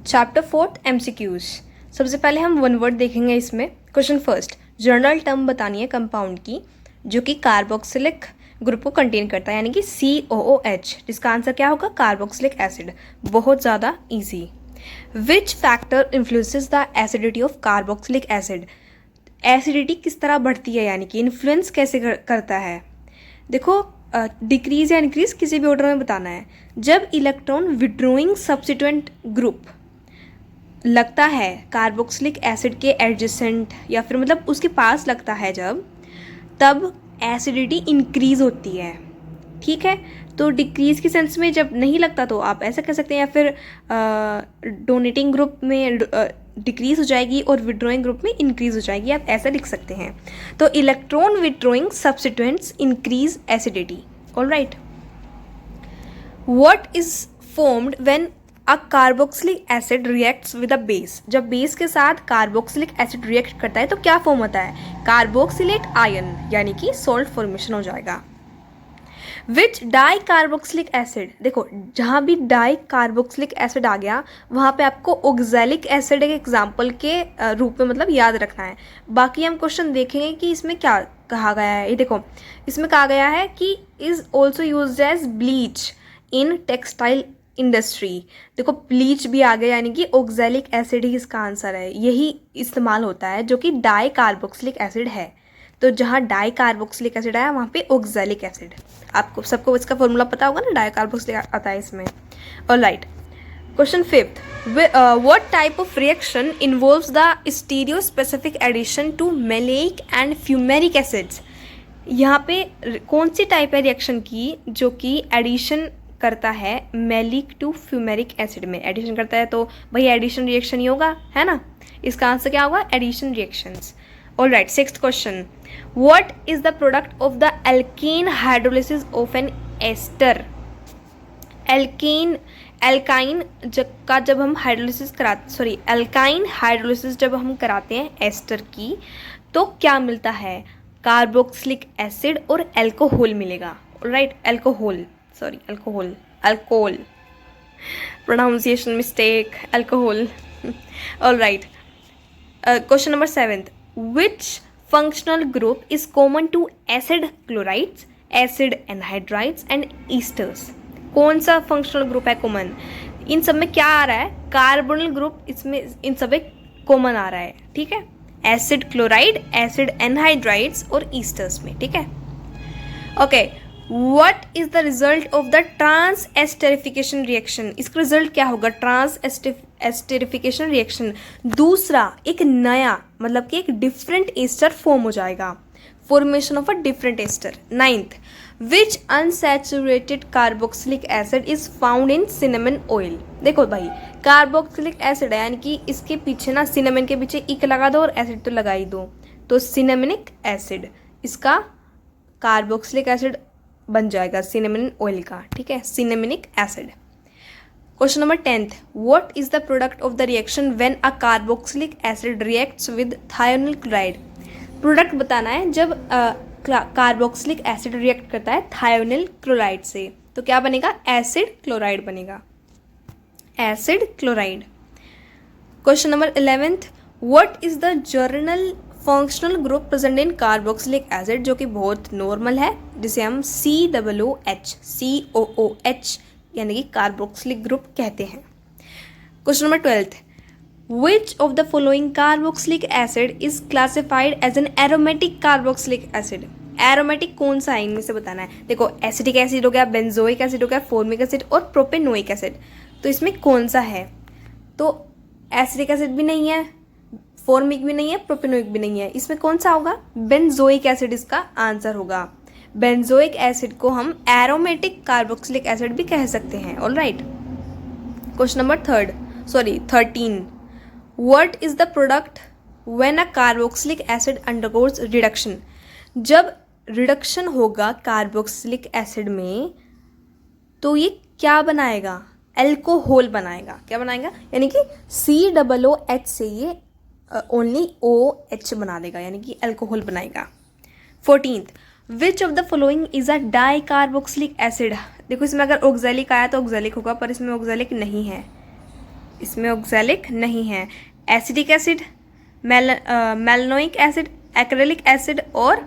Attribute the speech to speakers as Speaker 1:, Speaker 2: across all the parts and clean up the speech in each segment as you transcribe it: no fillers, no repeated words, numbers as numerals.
Speaker 1: Chapter 4 MCQs। सबसे पहले हम वन वर्ड देखेंगे इसमें। क्वेश्चन फर्स्ट, जनरल टर्म बतानी है कंपाउंड की जो कि कार्बोक्सिलिक ग्रुप को कंटेन करता है, यानी कि COOH, जिसका आंसर क्या होगा? Carboxylic acid. बहुत ज़्यादा easy. Which factor influences the acidity of carboxylic acid? Acidity किस तरह बढ़ती है, यानी कि इन्फ्लुएंस कैसे करता है? देखो, डिक्रीज या इंक्रीज किसी भी ऑर्डर में बताना है। जब इलेक्ट्रॉन विड्रोइंग सब्स्टिट्यूएंट ग्रुप लगता है कार्बोक्सिलिक एसिड के एडजेसेंट या फिर मतलब उसके पास लगता है जब, तब एसिडिटी इंक्रीज होती है। ठीक है, तो डिक्रीज के सेंस में जब नहीं लगता तो आप ऐसा कह सकते हैं, या फिर डोनेटिंग ग्रुप में डिक्रीज हो जाएगी और विड्रोइंग ग्रुप में इंक्रीज हो जाएगी, आप ऐसा लिख सकते हैं। तो electron withdrawing substituents increase acidity. Alright, what is formed when a carboxylic acid reacts with a base? जब बेस के साथ कार्बोक्सिलिक एसिड रिएक्ट करता है तो क्या फॉर्म होता है? कार्बोक्सिलेट आयन, यानी कि सॉल्ट फॉर्मेशन हो जाएगा। विच डाई कार्बोक्सिलिक एसिड? देखो, जहाँ भी डाई कार्बोक्सिलिक एसिड आ गया वहाँ पे आपको ऑक्सैलिक एसिड एक एग्जाम्पल के रूप में मतलब याद रखना है। बाकी हम क्वेश्चन देखेंगे कि इसमें क्या कहा गया है। ये देखो, इसमें कहा गया है कि is also use as bleach in textile industry. देखो, ब्लीच भी आ गया, यानी कि ऑक्सैलिक एसिड ही इसका आंसर है। यही इस्तेमाल होता है जो कि डाई कार्बोक्सिलिक एसिड है। तो जहाँ डाई कार्बोक्सिलिक एसिड आया वहाँ पे ऑक्सैलिक एसिड। आपको सबको इसका फॉर्मूला पता होगा ना, डाई कार्बोक्सिलिक आता है इसमें। Alright, question fifth, what type of reaction involves the stereo specific addition to maleic and fumaric acids? यहाँ पे कौन सी टाइप है रिएक्शन की जो कि एडिशन करता है मैलिक टू फ्यूमेरिक एसिड में? एडिशन करता है तो भाई एडिशन रिएक्शन ही होगा, है ना? इसका आंसर क्या होगा? Addition reactions. Alright, sixth question, what is the product of the alkene hydrolysis of an ester? Alkyne का जब हम हाइड्रोलिसिस एल्काइन हाइड्रोलिसिस जब हम कराते हैं एस्टर की, तो क्या मिलता है? कार्बोक्सिलिक एसिड और एल्कोहल मिलेगा। Alright, alcohol pronunciation mistake, alcohol. Alright, question number seventh, which functional group is common to acid chlorides, acid anhydrides and esters? कौन सा फंक्शनल ग्रुप है कॉमन? इन सब में क्या आ रहा है? कार्बोनिल ग्रुप इसमें इन सब में कॉमन आ रहा है। ठीक है, एसिड क्लोराइड, एसिड एनहाइड्राइड्स और ईस्टर्स में। ठीक है, okay, what is the result of the trans esterification reaction? इसका रिजल्ट क्या होगा? ट्रांस एस्टेरिफिकेशन रिएक्शन, दूसरा एक नया मतलब कि एक डिफरेंट एस्टर फॉर्म हो जाएगा, formation of a different ester. Ninth, which unsaturated carboxylic acid is found in cinnamon oil? देखो भाई, कार्बोक्सिलिक एसिड है, यानी कि इसके पीछे ना सिनेमन के पीछे इक लगा दो और एसिड तो लगा ही दो, तो सिनेमनिक एसिड इसका कार्बोक्सिलिक एसिड बन जाएगा सिनेमन ऑयल का। ठीक है, cinnamic acid. Question number 10th, what is the product of the reaction when a carboxylic acid reacts with thionyl chloride? Product बताना है जब कार्बोक्सिलिक एसिड रिएक्ट करता है थायोनिल क्लोराइड से, तो क्या बनेगा? एसिड क्लोराइड बनेगा, acid chloride. Question number 11th, what is the journal functional group present in carboxylic acid, जो कि बहुत नॉर्मल है, जिसे हम COOH यानी कि कार्बोक्सिलिक ग्रुप कहते हैं। Question number 12th, which of the following carboxylic acid is classified as an aromatic carboxylic acid? Aromatic कौन सा है इनमें से बताना है। देखो, एसिटिक एसिड हो गया, बेंजोइक एसिड हो गया, फॉर्मिक एसिड और प्रोपेनोइक एसिड, तो इसमें कौन सा है? तो एसिटिक एसिड भी नहीं है, फॉर्मिक भी नहीं है, प्रोपेनोइक भी नहीं है, इसमें कौन सा होगा? बेंजोइक एसिड इसका आंसर होगा। बेंजोइक एसिड को हम एरोमेटिक कार्बोक्सिलिक एसिड भी कह सकते हैं। Alright, question number 13, what is the product when a carboxylic acid undergoes reduction? जब रिडक्शन होगा कार्बोक्सिलिक एसिड में तो ये क्या बनाएगा? एल्कोहल बनाएगा। क्या बनाएगा? यानी कि COOH से ये ओनली OH बना देगा, यानी कि अल्कोहल बनाएगा। 14th, which of the following is a di carboxylic acid? देखो, इसमें अगर ऑक्सैलिक आया तो ऑक्सैलिक होगा, पर इसमें ऑक्सैलिक नहीं है। इसमें ऑक्सैलिक नहीं है। Acidic acid, malonic acid, acrylic acid और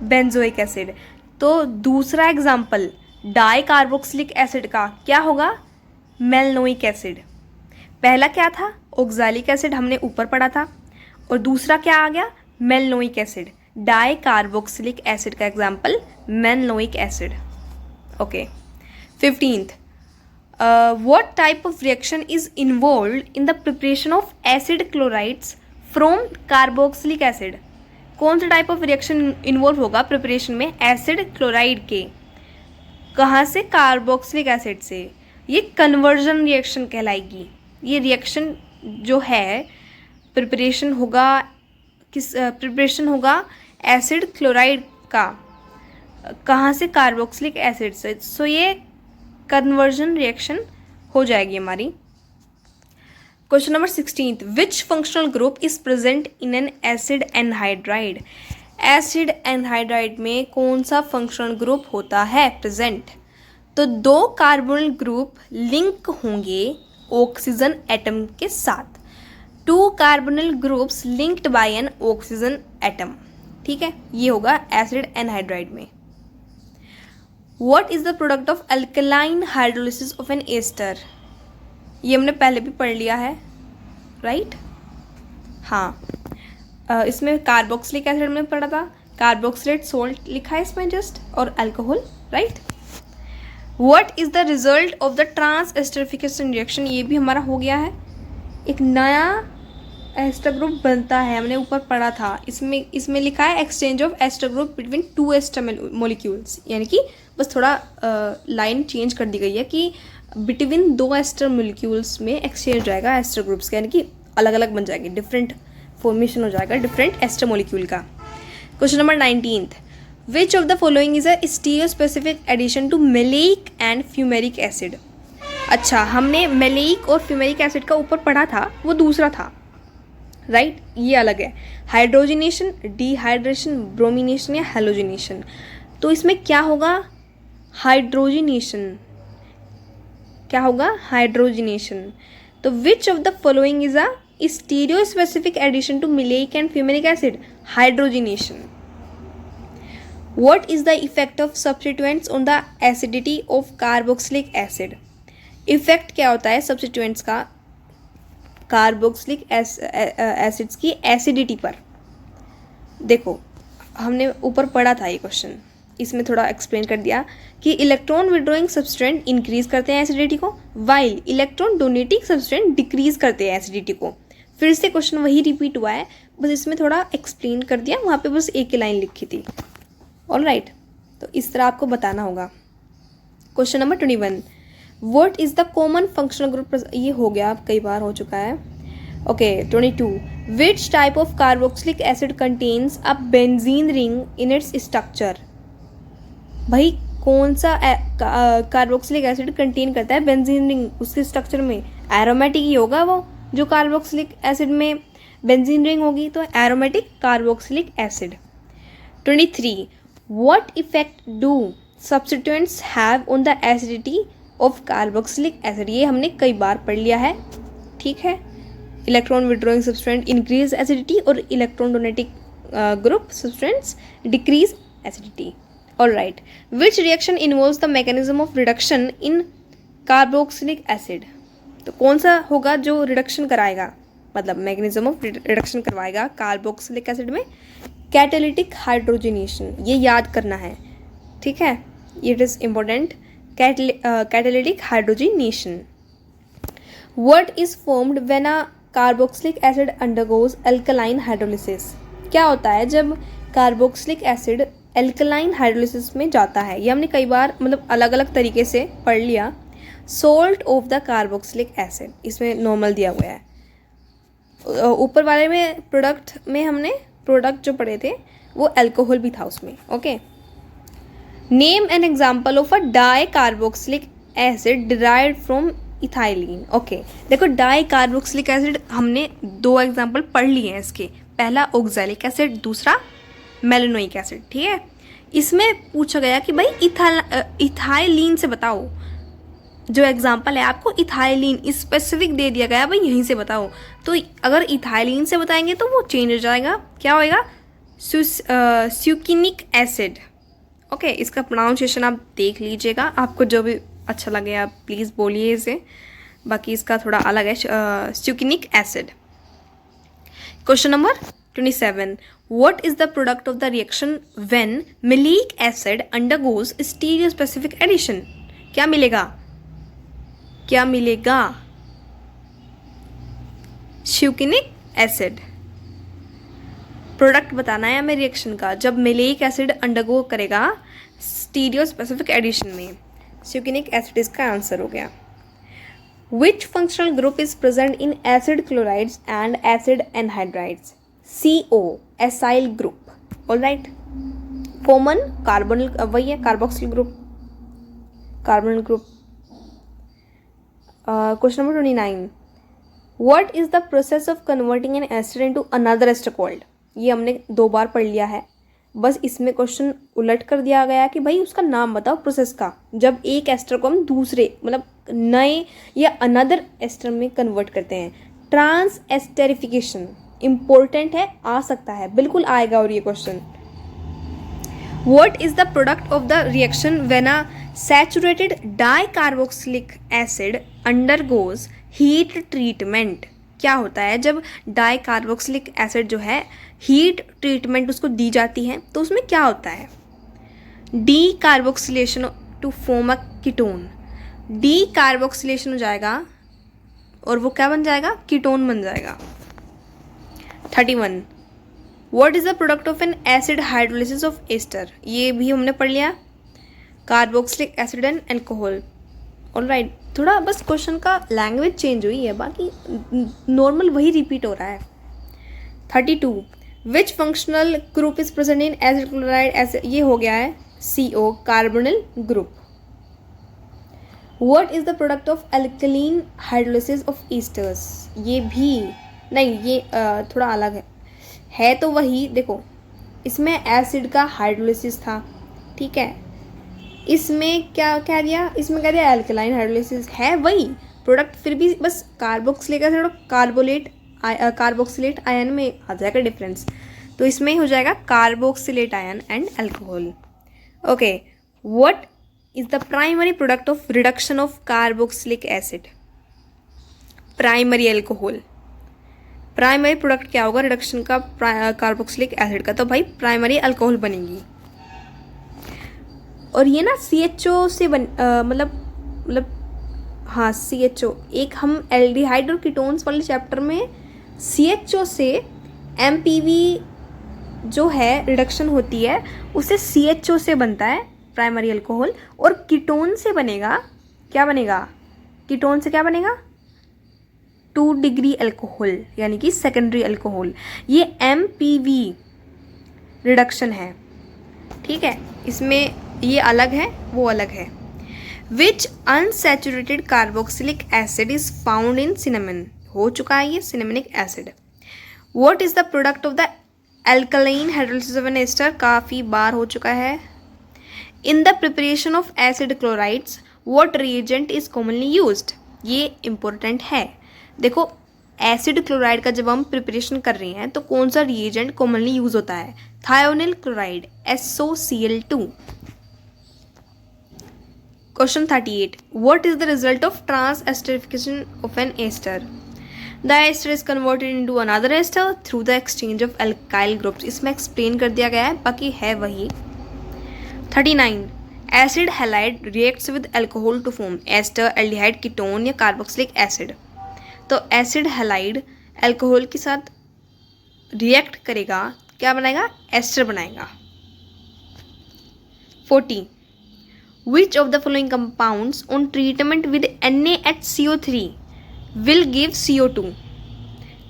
Speaker 1: बेंजोइक एसिड। तो दूसरा एग्जाम्पल डाई कार्बोक्सिलिक एसिड का क्या होगा? Malonic acid. पहला क्या था? ऑक्सैलिक एसिड, हमने ऊपर पढ़ा था। और दूसरा क्या आ गया? Malonic acid. Dicarboxylic acid का example malonic acid. Okay. 15th, what type of reaction is involved in the preparation of acid chlorides from carboxylic acid? कौन सा टाइप ऑफ रिएक्शन इन्वॉल्व होगा प्रिपरेशन में एसिड क्लोराइड के? कहाँ से? Carboxylic acid से। ये कन्वर्जन रिएक्शन कहलाएगी। ये रिएक्शन जो है प्रिपरेशन होगा एसिड क्लोराइड का। कहाँ से? कार्बोक्सिलिक एसिड से। सो ये कन्वर्जन रिएक्शन हो जाएगी हमारी। Question number 16th, which functional group is present in an acid anhydride? Acid anhydride में कौन सा फंक्शनल ग्रुप होता है प्रेजेंट? तो 2 कार्बोनिल ग्रुप लिंक होंगे ऑक्सीजन एटम के साथ। 2 carbonyl groups linked by N oxygen atom. ठीक है, ये होगा एसिड एनहाइड्राइड में। What is the product of alkaline hydrolysis of an ester? ये हमने पहले भी पढ़ लिया है, राइट? हाँ, इसमें कार्बोक्सिलिक एसिड में पढ़ा था, कार्बोक्सिलेट सोल्ट लिखा है इसमें जस्ट, और alcohol, right? What is the result of the trans esterification reaction? ये भी हमारा हो गया है। एक नया एस्टर ग्रुप बनता है, हमने ऊपर पढ़ा था। इसमें लिखा है exchange of ester group between 2 ester molecules, यानी कि बस थोड़ा लाइन चेंज कर दी गई है कि बिटवीन 2 एस्टर मोलिक्यूल्स में एक्सचेंज हो जाएगा एस्टर ग्रुप्स का, यानी कि अलग अलग बन जाएगी, डिफरेंट फॉर्मेशन हो जाएगा डिफरेंट एस्टर मोलिक्यूल का। Question number 19th, which of the following is a stereospecific addition to maleic and fumaric acid? अच्छा, हमने मेलेइक और फ्यूमेरिक एसिड का ऊपर पढ़ा था, वो दूसरा था, राइट? ये अलग है। हाइड्रोजिनेशन, डिहाइड्रेशन, ब्रोमिनेशन या हेलोजिनेशन। तो इसमें क्या होगा? हाइड्रोजिनेशन। क्या होगा? हाइड्रोजिनेशन। तो which of the following is a stereo specific addition to maleic and fumaric acid? Hydrogenation. What is the effect of substituents on the acidity of carboxylic acid? Effect क्या होता है सब्स्टिट्यूएंट्स का carboxylic acids की acidity पर? देखो, हमने ऊपर पढ़ा था ये क्वेश्चन, इसमें थोड़ा एक्सप्लेन कर दिया कि इलेक्ट्रॉन विड्रॉइंग सब्सटेंट इंक्रीज करते हैं एसिडिटी को, वाइल इलेक्ट्रॉन डोनेटिंग सब्सटेंट डिक्रीज करते हैं एसिडिटी को। फिर से क्वेश्चन वही रिपीट हुआ है, बस इसमें थोड़ा एक्सप्लेन कर दिया, वहाँ पे बस एक ही लाइन लिखी थी। ऑलराइट, तो इस तरह आपको बताना होगा। Question number 21, what is the common functional group? ये हो गया, कई बार हो चुका है। Okay, 22, which type of carboxylic acid contains a benzene ring in its structure? भाई कौन सा कार्बोक्सिलिक एसिड कंटेन करता है बेंजीन रिंग उसके स्ट्रक्चर में? एरोमेटिक ही होगा वो, जो कार्बोक्सिलिक एसिड में बेंजीन रिंग होगी, तो aromatic carboxylic acid. 23, what effect do substituents have on the acidity of carboxylic acid? ये हमने कई बार पढ़ लिया है, ठीक है। Electron withdrawing substituent increase acidity और electron donating group substituents decrease acidity. Alright, which reaction involves the mechanism of reduction in carboxylic acid? तो कौन सा होगा जो रिडक्शन कराएगा, मतलब मैकेनिज्म ऑफ रिडक्शन करवाएगा कार्बोक्सिलिक एसिड में? कैटालिटिक हाइड्रोजनेशन, ये याद करना है, ठीक है, it is important. Catalytic hydrogenation. What is formed when a carboxylic acid undergoes alkaline hydrolysis? क्या होता है जब कार्बोक्सिलिक एसिड अल्कलाइन हाइड्रोलिसिस में जाता है? ये हमने कई बार मतलब अलग अलग तरीके से पढ़ लिया। Salt of the carboxylic acid, इसमें नॉर्मल दिया हुआ है। ऊपर वाले में प्रोडक्ट में हमने प्रोडक्ट जो पढ़े थे वो अल्कोहल भी था उसमें। Okay, name an example of a di carboxylic acid derived from ethylene. Okay, देखो डाई कार्बोक्सिलिक एसिड हमने 2 एग्जाम्पल पढ़ लिए हैं इसके, पहला ऑक्सैलिक एसिड, दूसरा मेलानोइक एसिड, ठीक है। इसमें पूछा गया कि भाई इथाइलिन से बताओ, जो एग्जाम्पल है आपको इथाइलिन स्पेसिफिक दे दिया गया है, भाई यहीं से बताओ। तो अगर इथाइलिन से बताएंगे तो वो चेंज हो जाएगा, क्या होएगा, स्यूकिनिक एसिड। ओके, इसका प्रोनाउंसिएशन आप देख लीजिएगा, आपको जो भी अच्छा लगे आप प्लीज़ बोलिए इसे, बाकी इसका थोड़ा अलग है, succinic acid. Question number 27, what is the product of the reaction when maleic acid undergoes stereospecific addition? क्या मिलेगा, क्या मिलेगा, स्यूकिनिक एसिड। प्रोडक्ट बताना है हमें रिएक्शन का जब मेलेइक एसिड अंडरगो करेगा स्टीरियो स्पेसिफिक एडिशन में। स्यूकिनिक एसिड इसका आंसर हो गया। Which functional group is present in acid chlorides and acid anhydrides? CO, acyl group. Alright, common carbonyl, वही है carboxyl group, carbonyl group. Question number 29, what is the process of converting an ester into another ester called? ये हमने 2 बार पढ़ लिया है, बस इसमें question उलट कर दिया गया कि भाई उसका नाम बताओ प्रोसेस का, जब एक एस्टर को हम दूसरे मतलब नए या अनदर एस्टर में कन्वर्ट करते हैं। ट्रांस एस्टेरिफिकेशन इंपॉर्टेंट है, आ सकता है, बिल्कुल आएगा। और ये question, what is the product of the reaction when a saturated dicarboxylic acid undergoes heat treatment? क्या होता है जब डाइकार्बोक्सिलिक एसिड जो है हीट ट्रीटमेंट उसको दी जाती है तो उसमें क्या होता है? Decarboxylation to form a ketone. Decarboxylation हो जाएगा और वो क्या बन जाएगा, कीटोन बन जाएगा। 31, what is the product of an acid hydrolysis of ester? ये भी हमने पढ़ लिया, carboxylic acid and alcohol. Alright, थोड़ा बस क्वेश्चन का लैंग्वेज चेंज हुई है, बाकी नॉर्मल वही रिपीट हो रहा है। 32, विच functional group is present in acid chloride acid? ये हो गया है CO, carbonyl group. What is the product of alkaline hydrolysis of esters? ये भी नहीं, ये थोड़ा अलग है तो वही, देखो इसमें एसिड का हाइड्रोलिसिस था, ठीक है, इसमें क्या कह दिया, इसमें कह दिया अल्कलाइन हाइड्रोलिसिस, है वही प्रोडक्ट, फिर भी बस कार्बोक्सिलिक एसिड और कार्बोक्सिलेट आयन में आ जाएगा डिफरेंस, तो इसमें हो जाएगा carboxylate ion and alcohol. Okay, what is the primary product of reduction of carboxylic acid? Primary alcohol. Primary product क्या होगा रिडक्शन का कार्बोक्सिलिक एसिड का? तो भाई प्राइमरी अल्कोहल बनेगी। और ये ना CHO से मतलब हाँ CHO, एक हम एल्डिहाइड और कीटोन्स वाले चैप्टर में CHO से MPV जो है रिडक्शन होती है उससे CHO से बनता है प्राइमरी अल्कोहल, और कीटोन से बनेगा, क्या बनेगा, कीटोन से क्या बनेगा, 2 डिग्री अल्कोहल यानी कि सेकेंडरी अल्कोहल। ये MPV रिडक्शन है, ठीक है, इसमें ये अलग है वो अलग है। Which unsaturated carboxylic acid is found in cinnamon? हो चुका है ये cinnamic acid. What is the product of the alkaline hydrolysis of an ester? काफ़ी बार हो चुका है। In the preparation of acid chlorides what reagent is commonly used? ये इंपॉर्टेंट है, देखो एसिड क्लोराइड का जब हम प्रिपरेशन कर रहे हैं तो कौन सा रिएजेंट कॉमनली यूज होता है? Thionyl chloride, SOCl2। Question 38, what is the result of trans-esterification of an ester? The ester is converted into another ester through the exchange of alkyl groups। इसमें एक्सप्लेन कर दिया गया है, बाकी है वही। 39, acid halide reacts with alcohol to form ester, aldehyde, ketone या carboxylic acid। तो एसिड हैलाइड अल्कोहल के साथ रिएक्ट करेगा, क्या बनाएगा, एस्टर बनाएगा। 40, which of the following compounds on treatment with NaHCO3 will give CO2?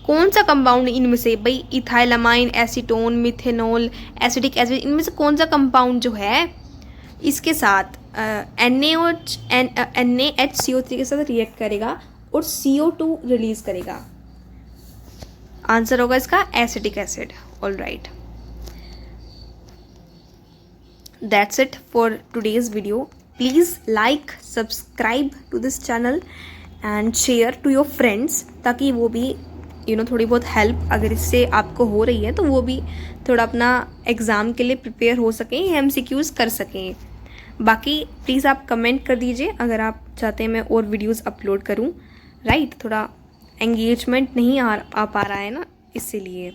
Speaker 1: कौन सा कंपाउंड इनमें से, भाई इथाइलामाइन, एसीटोन, मिथेनॉल, एसिटिक एसिड, इनमें से कौन सा कंपाउंड जो है इसके साथ NaHCO3 के साथ रिएक्ट करेगा और CO2 रिलीज करेगा? आंसर होगा इसका acetic acid. All right, that's it for today's video. Please like subscribe to this channel and share to your friends, ताकि वो भी थोड़ी बहुत हेल्प अगर इससे आपको हो रही है तो वो भी थोड़ा अपना एग्ज़ाम के लिए प्रिपेयर हो सकें, MCQs कर सकें। बाकी प्लीज़ आप कमेंट कर दीजिए अगर आप चाहते हैं मैं और वीडियोस अपलोड करूं, राइट। थोड़ा एंगेजमेंट नहीं आ पा रहा है ना, इसीलिए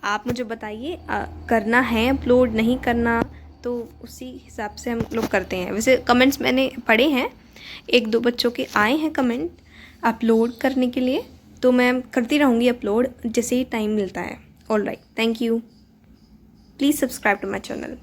Speaker 1: आप मुझे बताइए करना है अपलोड, नहीं करना, तो उसी हिसाब से हम लोग करते हैं। वैसे कमेंट्स मैंने पढ़े हैं, 1-2 बच्चों के आए हैं कमेंट अपलोड करने के लिए, तो मैं करती रहूँगी अपलोड जैसे ही टाइम मिलता है। All right, thank you, please subscribe to my channel.